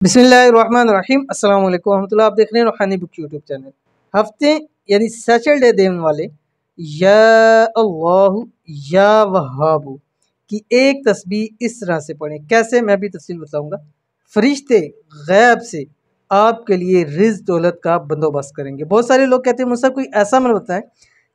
बिस्मिल्लाहिर्रहमानिर्रहीम अस्सलाम वालेकुम रहमतुल्लाह। आप देख रहे हैं रूहानी बुक यूट्यूब चैनल। हफ्ते यानी सैटरडे दिन वाले या अल्लाह या वहाबू की एक तस्बीह इस तरह से पढ़ें। कैसे, मैं भी तफसील बताऊंगा। फरिश्ते गैब से आपके लिए रिज़्क दौलत का बंदोबस्त करेंगे। बहुत सारे लोग कहते हैं मुझसे कोई ऐसा अमल बताएं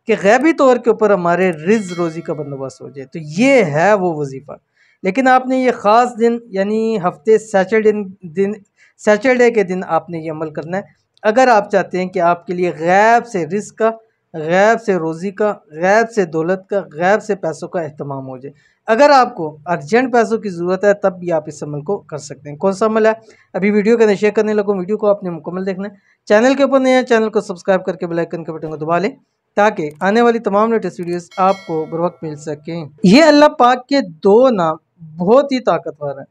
कि गैबी तौर के ऊपर हमारे रिज़्क रोज़ी का बंदोबस्त हो जाए, तो ये है वो वजीफ़ा। लेकिन आपने ये ख़ास दिन यानी हफ्ते सैटरडे के दिन आपने ये अमल करना है। अगर आप चाहते हैं कि आपके लिए गैब से रिज़्क का, गैब से रोज़ी का, गैब से दौलत का, गैब से पैसों का एहतमाम हो जाए। अगर आपको अर्जेंट पैसों की ज़रूरत है तब भी आप इस अमल को कर सकते हैं। कौन सा अमल है, अभी वीडियो का शेयर करने लगूँ। वीडियो को आपने मुकम्मल देखना है। चैनल के ऊपर नए हैं, चैनल को सब्सक्राइब करके बेल आइकन के बटन को दबा लें ताकि आने वाली तमाम लेटेस्ट वीडियोस आपको बर वक्त मिल सकें। ये अल्लाह पाक के दो नाम बहुत ही ताकतवर हैं।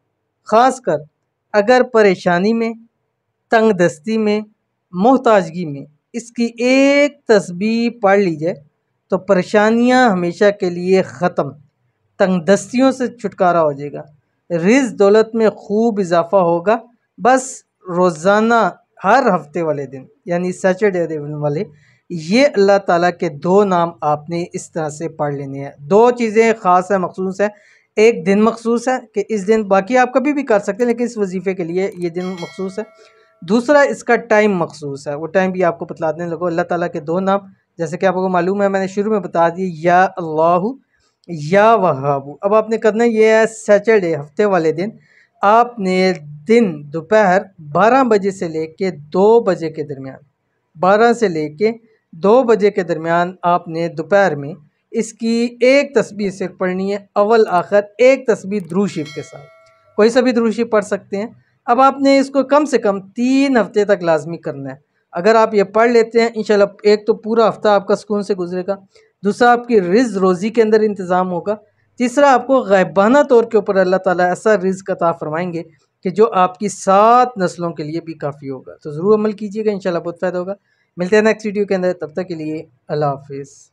ख़ासकर अगर परेशानी में, तंग दस्ती में, मोहताजगी में इसकी एक तस्बीह पढ़ ली जाए तो परेशानियां हमेशा के लिए ख़त्म, तंग दस्तियों से छुटकारा हो जाएगा, रिज़्क दौलत में खूब इजाफा होगा। बस रोज़ाना हर हफ्ते वाले दिन यानी सैटरडे दिन वाले ये अल्लाह ताला के दो नाम आपने इस तरह से पढ़ लेने हैं। दो चीज़ें ख़ास है, मखसूस है। एक दिन मखसूस है कि इस दिन, बाकी आप कभी भी कर सकते हैं लेकिन इस वजीफ़े के लिए ये दिन मखसूस है। दूसरा, इसका टाइम मखसूस है, वो टाइम भी आपको बतलाने लगो। अल्लाह ताला के दो नाम जैसे कि आपको मालूम है, मैंने शुरू में बता दिए, या अल्लाहु या वहाबू। अब आपने करना ये है, सैटरडे हफ्ते वाले दिन आपने दिन दोपहर 12 बजे से लेके 2 बजे के दरमियान, 12 से लेके 2 बजे के दरमियान आपने दोपहर में इसकी एक तस्बीह सिर्फ पढ़नी है। अव्वल आखिर एक तस्बीह दुरूद शरीफ के साथ, कोई सा भी दुरूद शरीफ पढ़ सकते हैं। अब आपने इसको कम से कम 3 हफ्ते तक लाजमी करना है। अगर आप ये पढ़ लेते हैं इंशाल्लाह, एक तो पूरा हफ्ता आपका सुकून से गुजरेगा, दूसरा आपकी रिज़्क रोज़ी के अंदर इंतज़ाम होगा, तीसरा आपको ग़ैबाना तौर के ऊपर अल्लाह ताला ऐसा रिज़्क अता फरमाएंगे कि जो आपकी 7 नस्लों के लिए भी काफ़ी होगा। तो ज़रूर अमल कीजिएगा, इंशाल्लाह बहुत फ़ायदा होगा। मिलते हैं नेक्स्ट वीडियो के अंदर, तब तक के लिए अल्लाह हाफ़िज़।